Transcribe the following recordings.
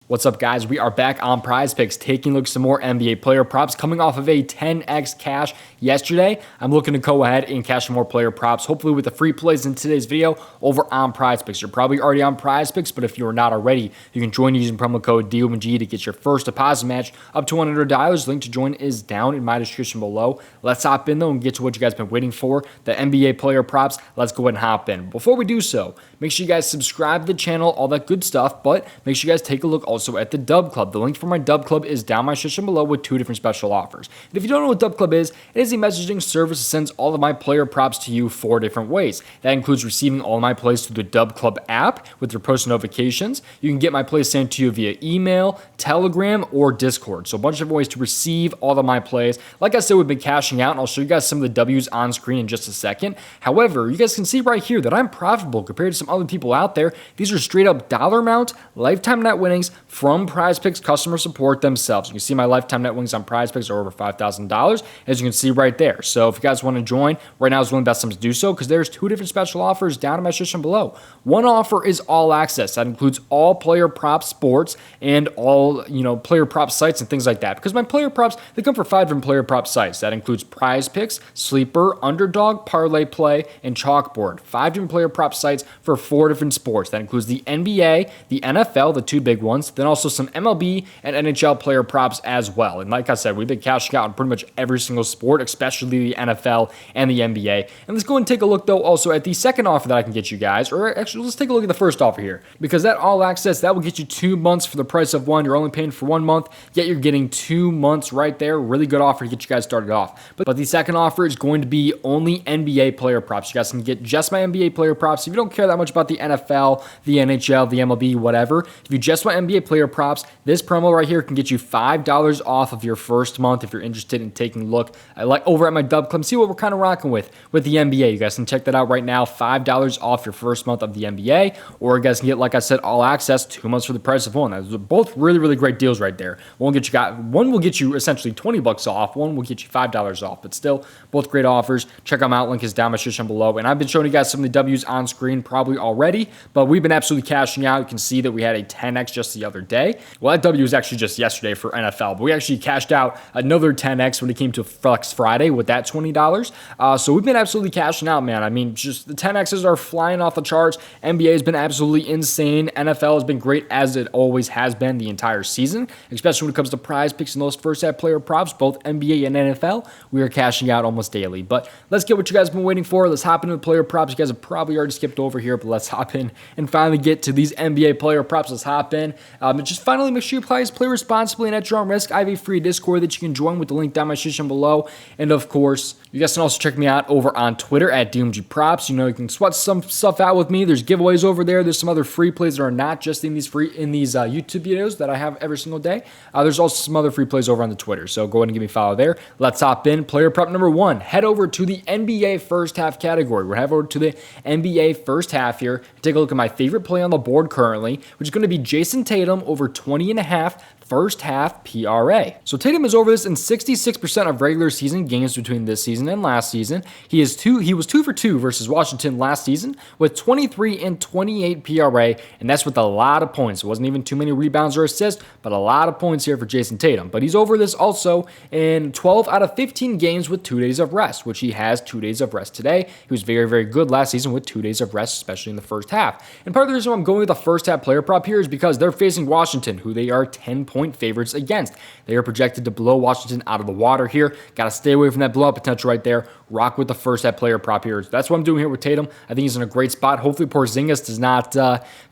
What's up, guys? We are back on PrizePicks, taking a look at some more NBA player props. Coming off of a 10x cash yesterday, I'm looking to go ahead and cash some more player props, hopefully with the free plays in today's video over on PrizePicks. You're probably already on PrizePicks, but if you're not already, you can join using promo code DOMG to get your first deposit match up to $100. Link to join is down in my description below. Let's hop in, though, and get to what you guys have been waiting for, the NBA player props. Let's go ahead and hop in. Before we do so, make sure you guys subscribe to the channel, all that good stuff, but make sure you guys take a look also at the Dub Club. The link for my Dub Club is down my description below with 2 different special offers. And if you don't know what Dub Club is, it is a messaging service that sends all of my player props to you 4 different ways. That includes receiving all my plays through the Dub Club app with your post notifications. You can get my plays sent to you via email, Telegram, or Discord. So a bunch of ways to receive all of my plays. Like I said, we've been cashing out, and I'll show you guys some of the W's on screen in just a second. However, you guys can see right here that I'm profitable compared to some other people out there. These are straight up dollar amount, lifetime net winnings from PrizePicks customer support themselves. You can see my lifetime net winnings on PrizePicks are over $5,000, as you can see right there. So if you guys want to join, right now is one of the best times to do so, because there's 2 different special offers down in my description below. One offer is all access. That includes all player prop sports and all, player prop sites and things like that. Because my player props, they come for 5 different player prop sites. That includes PrizePicks, Sleeper, Underdog, Parlay Play, and Chalkboard. 5 different player prop sites for 4 different sports. That includes the NBA, the NFL, the 2 big ones, then also some MLB and NHL player props as well. And like I said, we've been cashing out on pretty much every single sport, especially the NFL and the NBA. And let's go and take a look, though, also at the second offer that I can get you guys. Or actually, let's take a look at the first offer here. Because that all access, that will get you 2 months for the price of 1. You're only paying for 1 month, yet you're getting 2 months right there. Really good offer to get you guys started off. But the second offer is going to be only NBA player props. You guys can get just my NBA player props. If you don't care that much about the NFL, the NHL, the MLB, whatever, if you just want NBA player props, this promo right here can get you $5 off of your first month if you're interested in taking a look over at my Dub Club. See what we're kind of rocking with the NBA. You guys can check that out right now. $5 off your first month of the NBA, or you guys can get, like I said, all access 2 months for the price of 1. Those are both really, really great deals right there. One will get you essentially $20 off. One will get you $5 off, but still both great offers. Check them out. Link is down my description below. And I've been showing you guys some of the W's on screen probably already, but we've been absolutely cashing out. You can see that we had a 10x just the other day. Well, that W was actually just yesterday for NFL, but we actually cashed out another 10x when it came to Flex Friday with that $20. So we've been absolutely cashing out, man. I mean, just the 10x's are flying off the charts. NBA has been absolutely insane. NFL has been great, as it always has been the entire season, especially when it comes to PrizePicks and those first half player props, both NBA and NFL. We are cashing out almost daily. But let's get what you guys have been waiting for. Let's hop into the player props. You guys have probably already skipped over here, but let's hop in and finally get to these NBA player props. Let's hop in. And just finally make sure you play responsibly and at your own risk. I have a free Discord that you can join with the link down my description below. And of course, you guys can also check me out over on Twitter at DOMG Props. You can sweat some stuff out with me. There's giveaways over there. There's some other free plays that are not just in these YouTube videos that I have every single day. There's also some other free plays over on the Twitter. So go ahead and give me a follow there. Let's hop in. Player prop number 1. Head over to the NBA first half category. We're heading over to the NBA first half here. Take a look at my favorite play on the board currently, which is going to be Jason Tatum over 20.5 first half PRA. So Tatum is over this in 66% of regular season games between this season and last season. He was 2 for 2 versus Washington last season with 23 and 28 PRA, and that's with a lot of points. It wasn't even too many rebounds or assists, but a lot of points here for Jason Tatum. But he's over this also in 12 out of 15 games with 2 days of rest, which he has 2 days of rest today. He was very, very good last season with 2 days of rest, especially in the first half. And part of the reason why I'm going with the first half player prop here is because they're facing Washington, who they are 10-point favorites against. They are projected to blow Washington out of the water here. Got to stay away from that blowout potential right there. Rock with the first half player prop here. That's what I'm doing here with Tatum. I think he's in a great spot. Hopefully Porzingis does not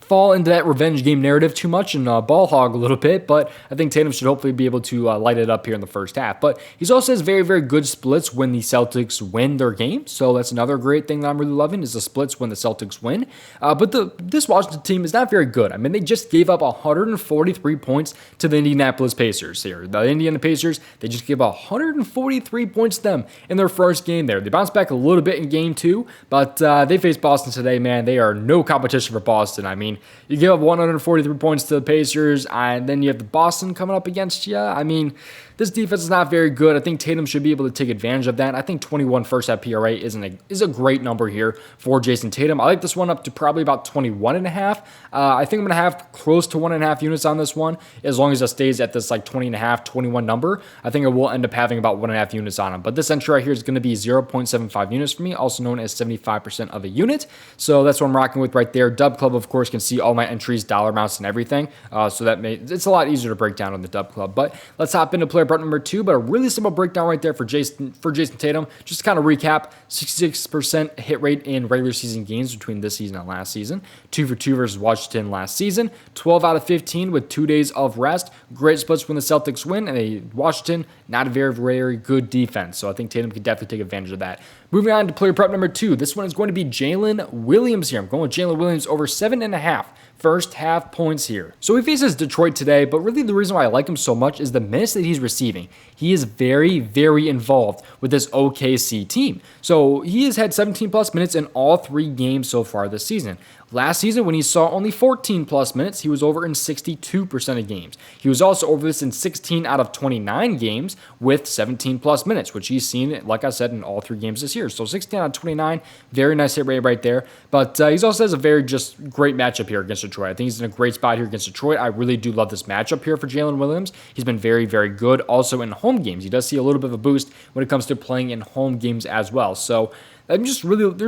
fall into that revenge game narrative too much and ball hog a little bit, but I think Tatum should hopefully be able to light it up here in the first half. But he also has very, very good splits when the Celtics win their game, so that's another great thing that I'm really loving is the splits when the Celtics win. But this Washington team is not very good. I mean, they just gave up 143 points to the Indianapolis Pacers here. The Indiana Pacers, they just gave 143 points to them in their first game there. They bounced back a little bit in game 2, but they faced Boston today, man. They are no competition for Boston. I mean, mean, you give up 143 points to the Pacers, and then you have the Boston coming up against you. I mean, this defense is not very good. I think Tatum should be able to take advantage of that. I think 21 first half PRA is a great number here for Jason Tatum. I like this one up to probably about 21.5. I think I'm going to have close to 1.5 units on this one, as long as it stays at this like 20.5, 21 number. I think I will end up having about 1.5 units on them. But this entry right here is going to be 0.75 units for me, also known as 75% of a unit. So that's what I'm rocking with right there. Dub Club, of course, can see all my entries, dollar amounts, and everything. So it's a lot easier to break down on the Dub Club. But let's hop into player prop number 2. But a really simple breakdown right there for Jason Tatum. Just to kind of recap, 66% hit rate in regular season games between this season and last season. 2 for 2 versus Washington last season. 12 out of 15 with 2 days of rest. Great splits when the Celtics win, and a Washington, not a very, very good defense. So I think Tatum could definitely take advantage of that. Moving on to player prop number 2. This one is going to be Jalen Williams here. I'm going with Jalen Williams over 7.5 first half points here. So he faces Detroit today, but really the reason why I like him so much is the minutes that he's receiving. He is very, very involved with this OKC team. So he has had 17 plus minutes in all 3 games so far this season. Last season, when he saw only 14 plus minutes, he was over in 62% of games. He was also over this in 16 out of 29 games with 17 plus minutes, which he's seen, like I said, in all 3 games this year. So 16 out of 29, very nice hit rate right there. But he also has a very just great matchup here against Detroit. I think he's in a great spot here against Detroit. I really do love this matchup here for Jalen Williams. He's been very, very good. Also in home games, he does see a little bit of a boost when it comes to playing in home games as well. So there's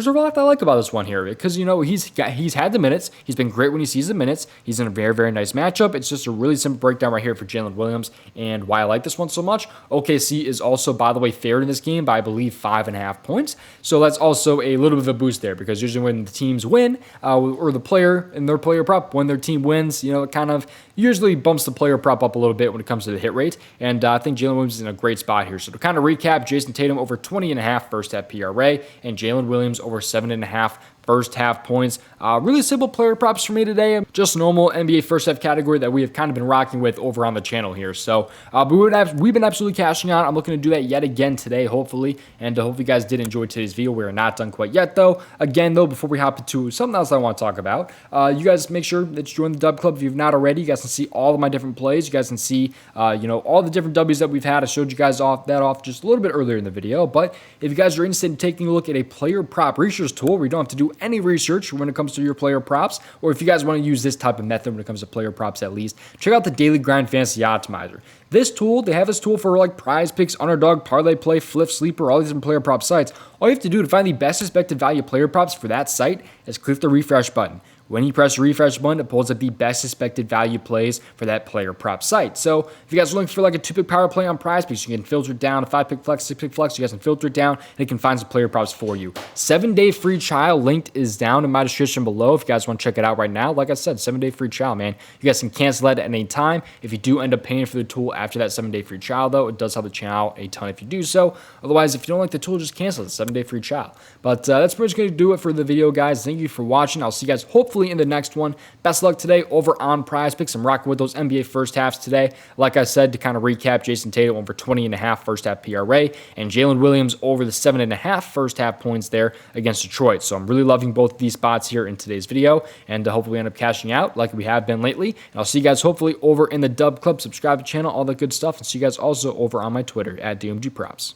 a lot I like about this one here because, he's had the minutes. He's been great when he sees the minutes. He's in a very, very nice matchup. It's just a really simple breakdown right here for Jalen Williams and why I like this one so much. OKC is also, by the way, favored in this game by, I believe, 5.5 points. So that's also a little bit of a boost there because usually when the teams win or the player in their player prop, when their team wins, it kind of usually bumps the player prop up a little bit when it comes to the hit rate. And I think Jalen Williams is in a great spot here. So to kind of recap, Jason Tatum over 20.5 first half PRA and Jalen Williams over 7.5 first half points. Really simple player props for me today. Just normal NBA first half category that we have kind of been rocking with over on the channel here. So we've been absolutely cashing out. I'm looking to do that yet again today, hopefully. And hopefully you guys did enjoy today's video. We are not done quite yet, though. Again, though, before we hop into something else I want to talk about, you guys make sure that you join the Dub Club if you've not already. You guys can see all of my different plays. You guys can see, all the different W's that we've had. I showed you guys off just a little bit earlier in the video. But if you guys are interested in taking a look at a player prop research tool where you don't have to do any research when it comes to your player props, or if you guys want to use this type of method when it comes to player props at least, check out the Daily Grind Fantasy Optimizer. This tool, they have this tool for like PrizePicks, Underdog, Parlay Play, Flip, Sleeper, all these different player prop sites. All you have to do to find the best expected value player props for that site is click the refresh button. When you press the refresh button, it pulls up the best expected value plays for that player prop site. So if you guys are looking for like a 2-pick power play on PrizePicks, you can filter it down, a 5-pick flex, 6-pick flex, you guys can filter it down, and it can find some player props for you. 7-day free trial linked is down in my description below if you guys want to check it out right now. Like I said, 7-day free trial, man. You guys can cancel that at any time. If you do end up paying for the tool after that 7-day free trial, though, it does help the channel a ton if you do so. Otherwise, if you don't like the tool, just cancel it. 7-day free trial. But that's pretty much going to do it for the video, guys. Thank you for watching. I'll see you guys hopefully in the next one. Best of luck today over on PrizePicks. I'm rocking with those NBA first halves today. Like I said, to kind of recap, Jason Tatum over 20.5 first half PRA and Jalen Williams over the 7.5 first half points there against Detroit. So I'm really loving both of these spots here in today's video, and hopefully end up cashing out like we have been lately. And I'll see you guys hopefully over in the Dub Club. Subscribe to the channel, all that good stuff, and see you guys also over on my Twitter at DOMG Props.